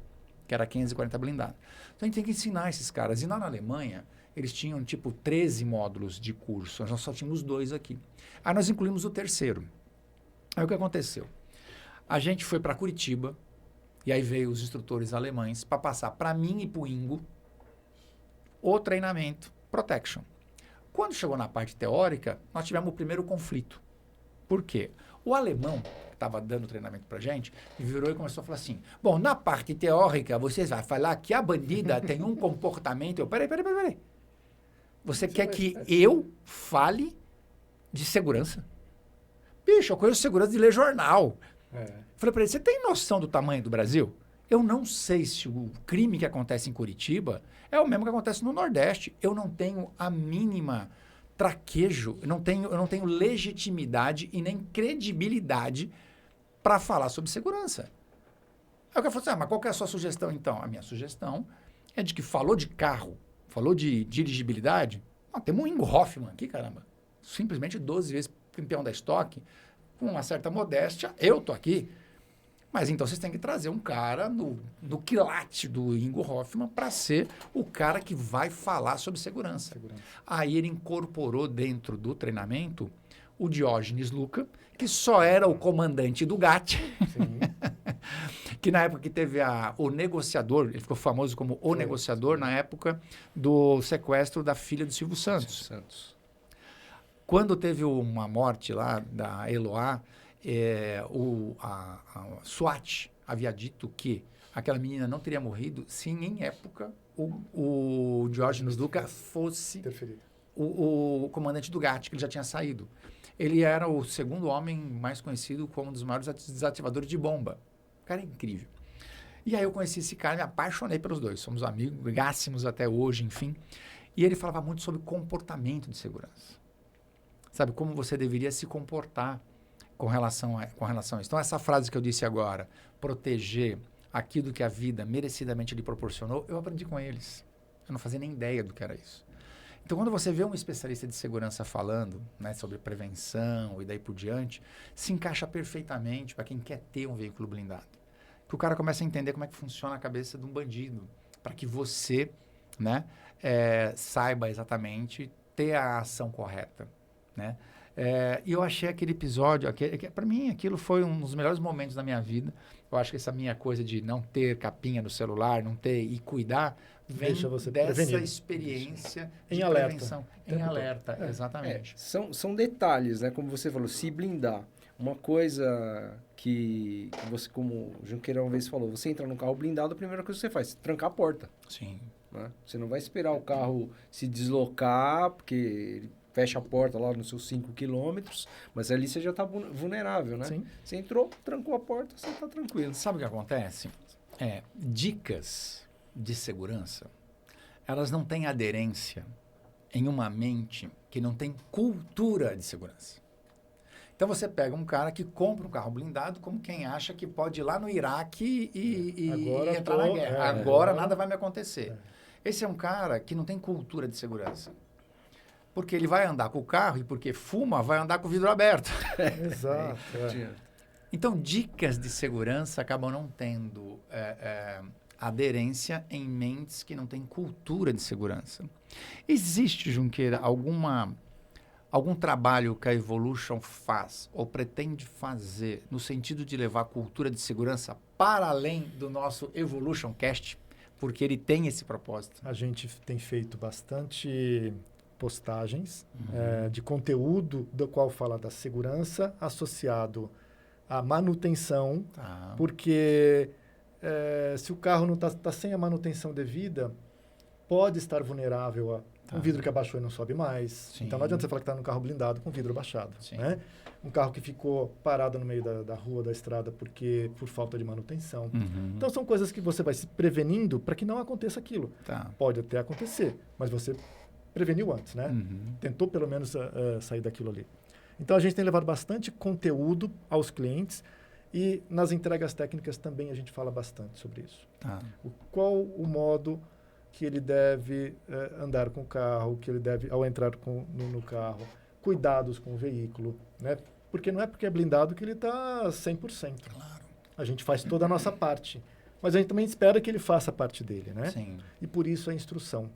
[SPEAKER 1] que era 540 blindado. Então a gente tem que ensinar esses caras. E lá na Alemanha, eles tinham tipo 13 módulos de curso, nós só tínhamos 2 aqui. Aí nós incluímos o terceiro. Aí o que aconteceu? A gente foi para Curitiba, e aí veio os instrutores alemães para passar para mim e para o Ingo o treinamento Protection. Quando chegou na parte teórica, nós tivemos o primeiro conflito. Por quê? O alemão, que estava dando treinamento para a gente, virou e começou a falar assim, bom, na parte teórica, vocês vão falar que a bandida tem um comportamento... Peraí. Você quer que eu fale de segurança? Bicho, eu conheço segurança de ler jornal. Falei para ele, você tem noção do tamanho do Brasil? Eu não sei se o crime que acontece em Curitiba é o mesmo que acontece no Nordeste. Eu não tenho a mínima traquejo, eu não tenho legitimidade e nem credibilidade para falar sobre segurança. Aí o cara falou assim, mas qual que é a sua sugestão então? A minha sugestão é de que falou de carro, falou de dirigibilidade, temos um Ingo Hoffmann aqui, caramba. Simplesmente 12 vezes campeão da Stock, com uma certa modéstia, eu tô aqui. Mas então vocês têm que trazer um cara no quilate do Ingo Hoffmann para ser o cara que vai falar sobre segurança. Aí ele incorporou dentro do treinamento o Diógenes Luca, que só era o comandante do GAT, que na época que teve o negociador, ele ficou famoso como o negociador na época do sequestro da filha do Silvio Santos. Quando teve uma morte lá da Eloá, a SWAT havia dito que aquela menina não teria morrido se em época o Diógenes Luca fosse o comandante do GAT, que ele já tinha saído. Ele era o segundo homem mais conhecido como um dos maiores desativadores de bomba. O cara é incrível. E aí eu conheci esse cara, me apaixonei pelos dois. Somos amigos, ligássemos até hoje, enfim. E ele falava muito sobre comportamento de segurança. Sabe, como você deveria se comportar com relação a isso. Então, essa frase que eu disse agora, proteger aquilo que a vida merecidamente lhe proporcionou, eu aprendi com eles. Eu não fazia nem ideia do que era isso. Então, quando você vê um especialista de segurança falando, né, sobre prevenção e daí por diante, se encaixa perfeitamente para quem quer ter um veículo blindado. Que o cara começa a entender como é que funciona a cabeça de um bandido, para que você, né, saiba exatamente ter a ação correta. Né? E eu achei aquele episódio, para mim aquilo foi um dos melhores momentos da minha vida. Eu acho que essa minha coisa de não ter capinha no celular, não ter e cuidar, vem dessa experiência de prevenção. Em alerta, exatamente.
[SPEAKER 3] São detalhes, né? Como você falou, se blindar. Uma coisa que você, como o Junqueira uma vez falou, você entra num carro blindado, a primeira coisa que você faz é trancar a porta.
[SPEAKER 1] Sim.
[SPEAKER 3] Né? Você não vai esperar o carro se deslocar, porque ele fecha a porta lá nos seus 5 quilômetros, mas ali você já está vulnerável, né?
[SPEAKER 2] Sim.
[SPEAKER 3] Você entrou, trancou a porta, você está tranquilo.
[SPEAKER 1] Sabe o que acontece? Dicas de segurança, elas não têm aderência em uma mente que não tem cultura de segurança. Então você pega um cara que compra um carro blindado como quem acha que pode ir lá no Iraque e entrar na guerra. Agora nada vai me acontecer. Esse é um cara que não tem cultura de segurança. Porque ele vai andar com o carro e porque fuma, vai andar com o vidro aberto.
[SPEAKER 2] Exato.
[SPEAKER 1] Então, dicas de segurança acabam não tendo aderência em mentes que não têm cultura de segurança. Existe, Junqueira, algum trabalho que a Evolution faz ou pretende fazer no sentido de levar a cultura de segurança para além do nosso Evolution Cast? Porque ele tem esse propósito.
[SPEAKER 2] A gente tem feito bastante postagens de conteúdo do qual fala da segurança associado à manutenção, porque se o carro não está sem a manutenção devida, pode estar vulnerável a um vidro que abaixou e não sobe mais.
[SPEAKER 1] Sim.
[SPEAKER 2] Então não adianta você falar que está num carro blindado com vidro abaixado.
[SPEAKER 1] Sim.
[SPEAKER 2] Né? Um carro que ficou parado no meio da rua, da estrada, por falta de manutenção. Então são coisas que você vai se prevenindo para que não aconteça aquilo. Pode até acontecer, mas você preveniu antes, né? Tentou pelo menos sair daquilo ali. Então a gente tem levado bastante conteúdo aos clientes e nas entregas técnicas também a gente fala bastante sobre isso. Qual o modo que ele deve andar com o carro, que ele deve, ao entrar no carro, cuidados com o veículo, né? Porque não é porque é blindado que ele está 100%.
[SPEAKER 1] Claro.
[SPEAKER 2] A gente faz toda a nossa parte, mas a gente também espera que ele faça a parte dele, né?
[SPEAKER 1] Sim.
[SPEAKER 2] E por isso a instrução.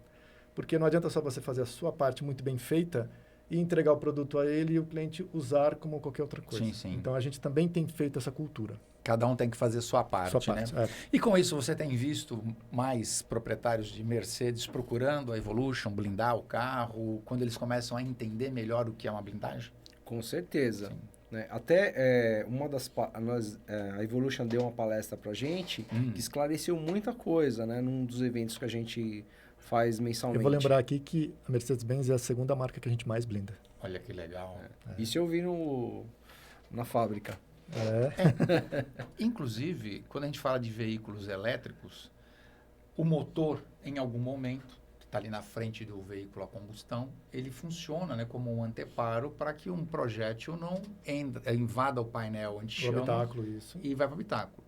[SPEAKER 2] Porque não adianta só você fazer a sua parte muito bem feita e entregar o produto a ele e o cliente usar como qualquer outra coisa.
[SPEAKER 1] Sim.
[SPEAKER 2] Então a gente também tem feito essa cultura.
[SPEAKER 1] Cada um tem que fazer sua parte, né? E com isso você tem visto mais proprietários de Mercedes procurando a Evolution, blindar o carro, quando eles começam a entender melhor o que é uma blindagem?
[SPEAKER 3] Com certeza. Né? Até a Evolution deu uma palestra pra gente que esclareceu muita coisa, né? Num dos eventos que a gente faz mensalmente.
[SPEAKER 2] Eu vou lembrar aqui que a Mercedes-Benz é a segunda marca que a gente mais blinda.
[SPEAKER 1] Olha que legal.
[SPEAKER 3] Isso eu vi na fábrica.
[SPEAKER 1] Inclusive, quando a gente fala de veículos elétricos, o motor, em algum momento, que está ali na frente do veículo a combustão, ele funciona, né, como um anteparo para que um projétil não invada o painel anti-chama e vai para o habitáculo.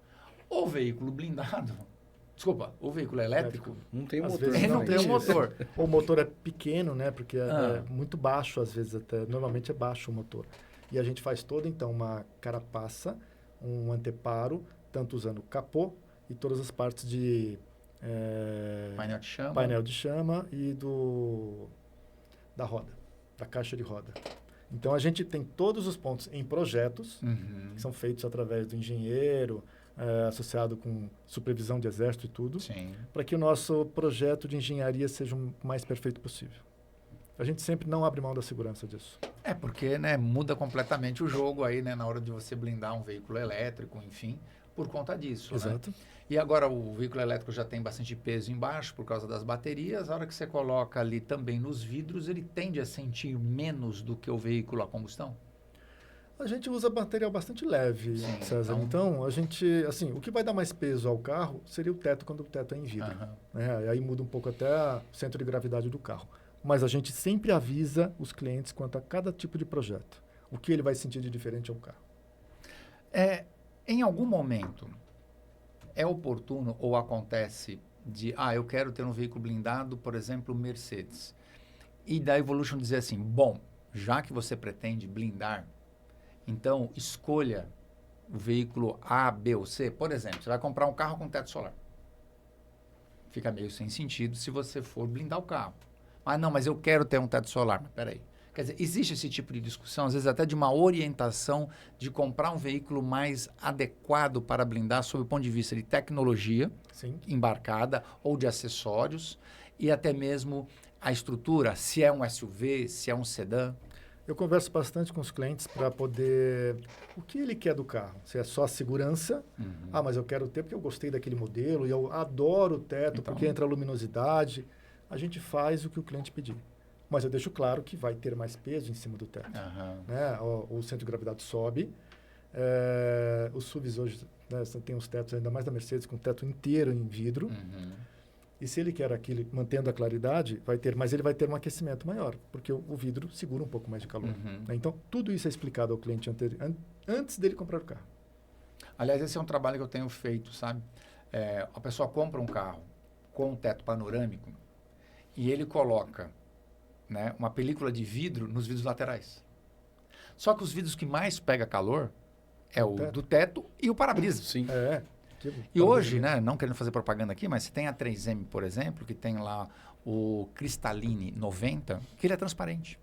[SPEAKER 1] O veículo blindado, o veículo elétrico
[SPEAKER 3] não tem motor.
[SPEAKER 1] Ele não tem um motor.
[SPEAKER 2] O motor é pequeno, né, porque é muito baixo, às vezes até, normalmente é baixo o motor. E a gente faz toda, então, uma carapaça, um anteparo, tanto usando capô e todas as partes de painel de chama e da roda, da caixa de roda. Então, a gente tem todos os pontos em projetos, que são feitos através do engenheiro, associado com supervisão de exército e tudo, para que o nosso projeto de engenharia seja o mais perfeito possível. A gente sempre não abre mão da segurança disso.
[SPEAKER 1] Porque, né, muda completamente o jogo aí, né, na hora de você blindar um veículo elétrico, enfim, por conta disso.
[SPEAKER 2] Exato.
[SPEAKER 1] Né? E agora o veículo elétrico já tem bastante peso embaixo por causa das baterias. A hora que você coloca ali também nos vidros, ele tende a sentir menos do que o veículo a combustão?
[SPEAKER 2] A gente usa material bastante leve, César. Então, a gente, assim, o que vai dar mais peso ao carro seria o teto quando o teto é em vidro. Né? Aí muda um pouco até o centro de gravidade do carro. Mas a gente sempre avisa os clientes quanto a cada tipo de projeto. O que ele vai sentir de diferente ao carro.
[SPEAKER 1] Em algum momento, é oportuno ou acontece de, eu quero ter um veículo blindado, por exemplo, Mercedes. E da Evolution dizer assim, bom, já que você pretende blindar, então escolha o veículo A, B ou C. Por exemplo, você vai comprar um carro com teto solar. Fica meio sem sentido se você for blindar o carro. Mas eu quero ter um teto solar. Mas peraí. Quer dizer, existe esse tipo de discussão, às vezes até de uma orientação de comprar um veículo mais adequado para blindar sob o ponto de vista de tecnologia embarcada ou de acessórios e até mesmo a estrutura, se é um SUV, se é um sedã.
[SPEAKER 2] Eu converso bastante com os clientes para poder... O que ele quer do carro? Se é só a segurança, mas eu quero ter porque eu gostei daquele modelo e eu adoro o teto porque entra a luminosidade. A gente faz o que o cliente pedir. Mas eu deixo claro que vai ter mais peso em cima do teto. Né? O centro de gravidade sobe. Os SUVs hoje, né, tem os tetos, ainda mais da Mercedes, com o teto inteiro em vidro. E se ele quer aquilo, mantendo a claridade, vai ter, mas ele vai ter um aquecimento maior, porque o vidro segura um pouco mais de calor. Né? Então, tudo isso é explicado ao cliente antes dele comprar o carro.
[SPEAKER 1] Aliás, esse é um trabalho que eu tenho feito, sabe? A pessoa compra um carro com um teto panorâmico e ele coloca, né, uma película de vidro nos vidros laterais. Só que os vidros que mais pega calor É o do teto e o para-brisa.
[SPEAKER 3] Sim.
[SPEAKER 1] E hoje, né, não querendo fazer propaganda aqui, mas você tem a 3M, por exemplo, que tem lá o Cristalline 90, que ele é transparente.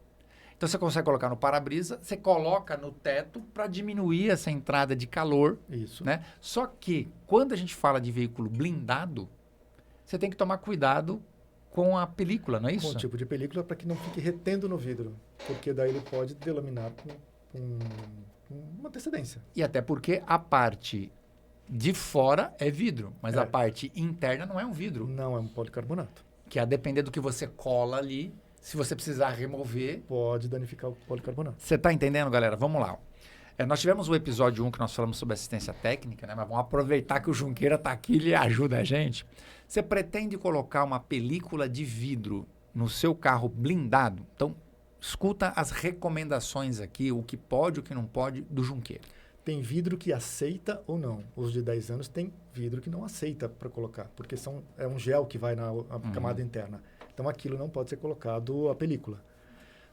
[SPEAKER 1] Então você consegue colocar no para-brisa, você coloca no teto para diminuir essa entrada de calor.
[SPEAKER 2] Isso.
[SPEAKER 1] Né? Só que quando a gente fala de veículo blindado, você tem que tomar cuidado com a película, não é isso?
[SPEAKER 2] Com o tipo de película para que não fique retendo no vidro, porque daí ele pode delaminar com uma antecedência.
[SPEAKER 1] E até porque a parte de fora é vidro, mas a parte interna não é um vidro.
[SPEAKER 2] Não é um policarbonato.
[SPEAKER 1] Que a depender do que você cola ali, se você precisar remover...
[SPEAKER 2] Pode danificar o policarbonato.
[SPEAKER 1] Você está entendendo, galera? Vamos lá. Nós tivemos o episódio 1 que nós falamos sobre assistência técnica, né? Mas vamos aproveitar que o Junqueira está aqui e ele ajuda a gente. Você pretende colocar uma película de vidro no seu carro blindado? Então, escuta as recomendações aqui, o que pode, o que não pode, do Junqueira.
[SPEAKER 2] Tem vidro que aceita ou não. Os de 10 anos tem vidro que não aceita para colocar, porque é um gel que vai na camada interna. Então, aquilo não pode ser colocado a película.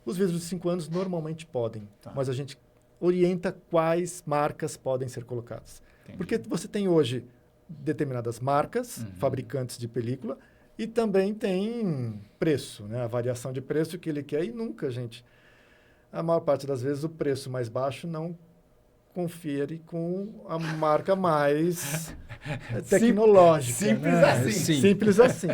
[SPEAKER 2] Os vidros de 5 anos normalmente podem, mas a gente orienta quais marcas podem ser colocadas.
[SPEAKER 1] Entendi.
[SPEAKER 2] Porque você tem hoje determinadas marcas, fabricantes de película, e também tem preço, né? A variação de preço que ele quer, e nunca, gente. A maior parte das vezes o preço mais baixo não confere com a marca mais tecnológica.
[SPEAKER 1] Simples
[SPEAKER 2] né?
[SPEAKER 1] assim.
[SPEAKER 3] Sim.
[SPEAKER 2] Simples assim.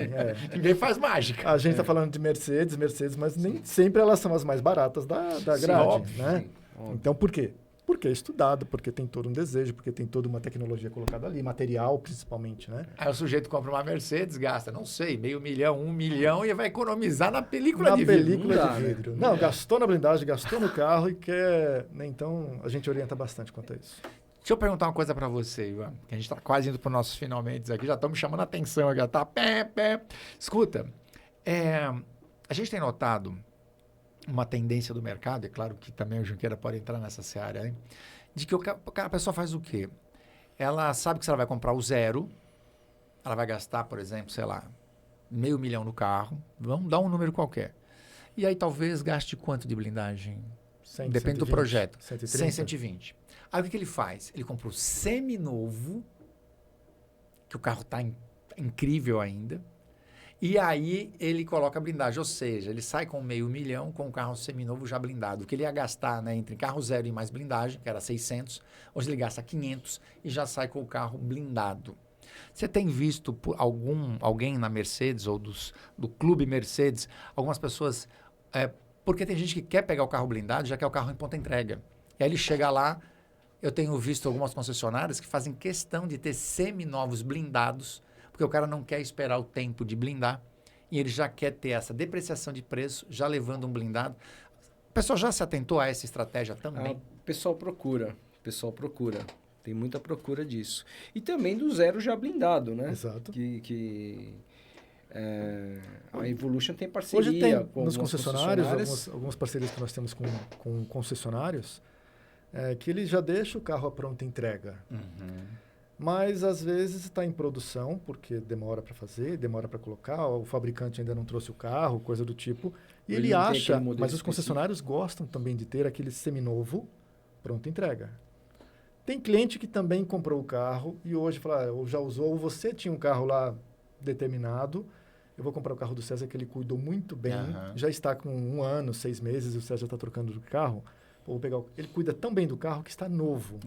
[SPEAKER 1] Ninguém faz mágica.
[SPEAKER 2] A gente está falando de Mercedes, mas nem sempre elas são as mais baratas da grade.
[SPEAKER 1] óbvio,
[SPEAKER 2] Né?
[SPEAKER 3] sim, óbvio.
[SPEAKER 2] Então, por quê? Porque é estudado, porque tem todo um desejo, porque tem toda uma tecnologia colocada ali, material principalmente, né?
[SPEAKER 1] Aí o sujeito compra uma Mercedes, gasta, não sei, $500 mil, $1 milhão e vai economizar na película
[SPEAKER 2] Na
[SPEAKER 1] de vidro.
[SPEAKER 2] película
[SPEAKER 3] Não dá,
[SPEAKER 2] de
[SPEAKER 3] né?
[SPEAKER 2] vidro. Não, gastou na blindagem, gastou no carro e quer... Né? Então, a gente orienta bastante quanto a isso.
[SPEAKER 1] Deixa eu perguntar uma coisa para você, Ivan, que a gente está quase indo para os nossos finalmente aqui, já estamos chamando a atenção aqui, já tá pé. Escuta, a gente tem notado uma tendência do mercado, é claro que também o Junqueira pode entrar nessa seara, hein? De que a pessoa faz o quê? Ela sabe que se ela vai comprar o zero, ela vai gastar, por exemplo, sei lá, $500 mil no carro, vamos dar um número qualquer. E aí talvez gaste quanto de blindagem?
[SPEAKER 2] 100,
[SPEAKER 1] Depende do
[SPEAKER 2] 120,
[SPEAKER 1] projeto.
[SPEAKER 2] 130.
[SPEAKER 1] 100, 120. Aí o que ele faz? Ele compra o seminovo, que o carro está incrível ainda, e aí ele coloca a blindagem, ou seja, ele sai com $500 mil com o carro seminovo já blindado. O que ele ia gastar, né, entre carro zero e mais blindagem, que era 600, hoje ele gasta 500 e já sai com o carro blindado. Você tem visto por alguém na Mercedes ou do clube Mercedes, algumas pessoas... porque tem gente que quer pegar o carro blindado, já quer o carro em ponta entrega. E aí ele chega lá, eu tenho visto algumas concessionárias que fazem questão de ter seminovos blindados, porque o cara não quer esperar o tempo de blindar e ele já quer ter essa depreciação de preço, já levando um blindado. O pessoal já se atentou a essa estratégia também?
[SPEAKER 3] O pessoal procura. Tem muita procura disso. E também do zero já blindado, né?
[SPEAKER 2] Exato.
[SPEAKER 3] A Evolution tem parceria
[SPEAKER 2] Hoje tem
[SPEAKER 3] com
[SPEAKER 2] nos
[SPEAKER 3] algumas
[SPEAKER 2] concessionários, algumas parcerias que nós temos com concessionários, que ele já deixa o carro à pronta entrega. Mas, às vezes, está em produção, porque demora para fazer, demora para colocar, o fabricante ainda não trouxe o carro, coisa do tipo. E ele
[SPEAKER 3] não tem
[SPEAKER 2] acha,
[SPEAKER 3] aquele modelo
[SPEAKER 2] mas os
[SPEAKER 3] específico.
[SPEAKER 2] concessionários gostam também de ter aquele seminovo pronta entrega. Tem cliente que também comprou o carro e hoje fala, ou já usou, ou você tinha um carro lá determinado, eu vou comprar o carro do César que ele cuidou muito bem, já está com 1 ano, 6 meses, e o César já está trocando de carro. Vou pegar ele cuida tão bem do carro que está novo,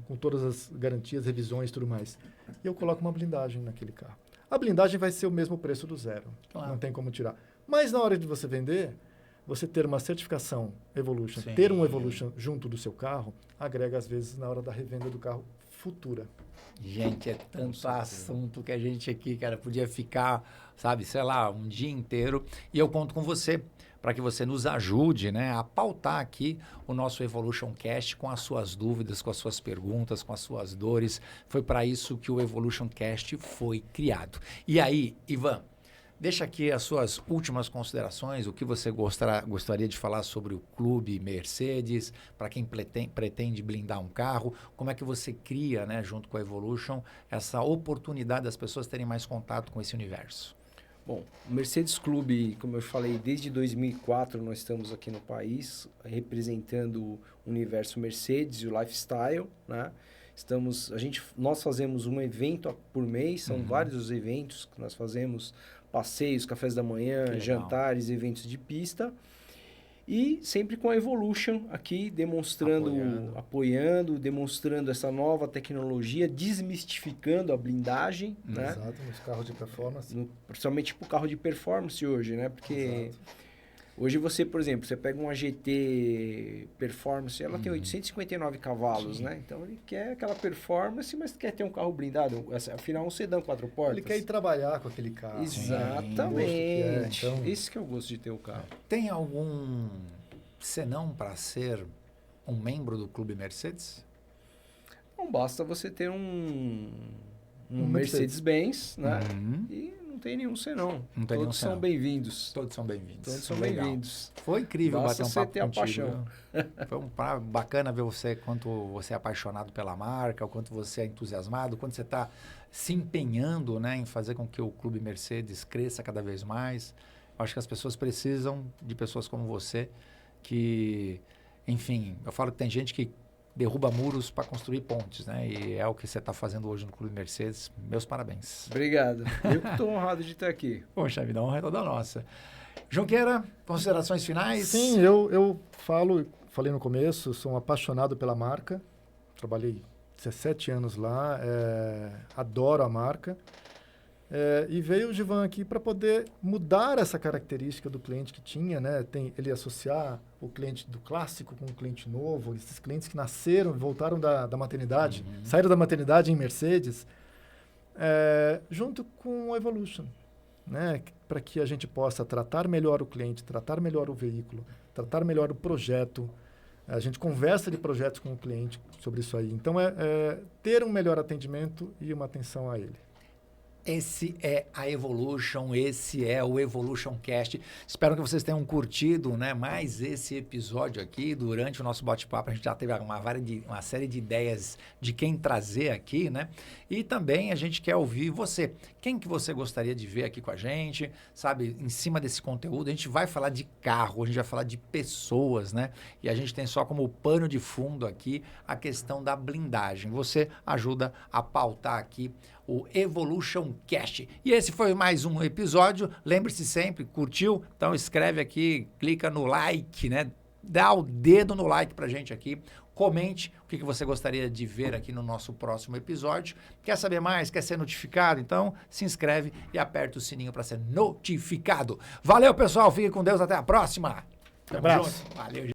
[SPEAKER 2] com todas as garantias, revisões e tudo mais. E eu coloco uma blindagem naquele carro. A blindagem vai ser o mesmo preço do zero, não tem como tirar. Mas na hora de você vender, você ter uma certificação Evolution, ter um Evolution junto do seu carro, agrega às vezes na hora da revenda do carro futura.
[SPEAKER 1] Gente, é tanto assunto que a gente aqui, cara, podia ficar, sabe, sei lá, um dia inteiro. E eu conto com você para que você nos ajude, né, a pautar aqui o nosso Evolution Cast com as suas dúvidas, com as suas perguntas, com as suas dores. Foi para isso que o Evolution Cast foi criado. E aí, Ivan, deixa aqui as suas últimas considerações, o que você gostaria de falar sobre o Clube Mercedes, para quem pretende blindar um carro, como é que você cria, né, junto com a Evolution, essa oportunidade das pessoas terem mais contato com esse universo.
[SPEAKER 3] Bom, o Mercedes Clube, como eu falei, desde 2004 nós estamos aqui no país, representando o universo Mercedes e o lifestyle, né? Nós fazemos um evento por mês, são vários os eventos que nós fazemos, passeios, cafés da manhã, jantares, eventos de pista. E sempre com a Evolution aqui, apoiando, demonstrando essa nova tecnologia, desmistificando a blindagem, né?
[SPEAKER 2] Exato, nos carros de performance.
[SPEAKER 3] Principalmente para o carro de performance hoje, né? Porque hoje você, por exemplo, você pega uma GT Performance, ela tem 859 cavalos, né? Então ele quer aquela performance, mas quer ter um carro blindado. Afinal, um sedã 4 portas.
[SPEAKER 2] Ele quer ir trabalhar com aquele carro.
[SPEAKER 3] Exatamente.
[SPEAKER 2] Então...
[SPEAKER 3] Esse que é o gosto de ter o carro.
[SPEAKER 1] Tem algum senão para ser um membro do Clube Mercedes?
[SPEAKER 3] Não basta você ter um Mercedes-Benz, né? E não tem nenhum senão. Todos são bem-vindos.
[SPEAKER 1] Todos são bem-vindos.
[SPEAKER 3] Todos são bem-vindos.
[SPEAKER 1] Foi incrível bater um papo
[SPEAKER 3] ter a
[SPEAKER 1] contigo.
[SPEAKER 3] paixão.
[SPEAKER 1] Foi bacana ver quanto você é apaixonado pela marca, o quanto você é entusiasmado, quanto você está se empenhando, né, em fazer com que o Clube Mercedes cresça cada vez mais. Eu acho que as pessoas precisam de pessoas como você que, enfim, eu falo que tem gente que derruba muros para construir pontes, né? E é o que você está fazendo hoje no Clube Mercedes. Meus parabéns.
[SPEAKER 3] Obrigado. Eu que estou honrado de estar aqui.
[SPEAKER 1] Poxa vida, a honra é toda nossa. Junqueira, considerações finais?
[SPEAKER 2] Sim, eu falei no começo, sou um apaixonado pela marca. Trabalhei 17 anos lá, adoro a marca. E veio o Givan aqui para poder mudar essa característica do cliente que tinha, né? Ele associar o cliente do clássico com o cliente novo, esses clientes que nasceram, voltaram da maternidade, saíram da maternidade em Mercedes, junto com o Evolution, né? Para que a gente possa tratar melhor o cliente, tratar melhor o veículo, tratar melhor o projeto. A gente conversa de projetos com o cliente sobre isso aí. Então, ter um melhor atendimento e uma atenção a ele.
[SPEAKER 1] Esse é a Evolution, esse é o Evolution Cast. Espero que vocês tenham curtido, né, mais esse episódio aqui. Durante o nosso bate-papo, a gente já teve uma série de ideias de quem trazer aqui, né? E também a gente quer ouvir você. Quem que você gostaria de ver aqui com a gente, sabe? Em cima desse conteúdo, a gente vai falar de carro, a gente vai falar de pessoas, né? E a gente tem só como pano de fundo aqui a questão da blindagem. Você ajuda a pautar aqui o Evolution Cast. E esse foi mais um episódio. Lembre-se sempre, curtiu? Então escreve aqui, clica no like, né? Dá o dedo no like pra gente aqui. Comente o que você gostaria de ver aqui no nosso próximo episódio. Quer saber mais? Quer ser notificado? Então se inscreve e aperta o sininho para ser notificado. Valeu, pessoal. Fique com Deus. Até a próxima.
[SPEAKER 2] Abraço.
[SPEAKER 1] Valeu, gente.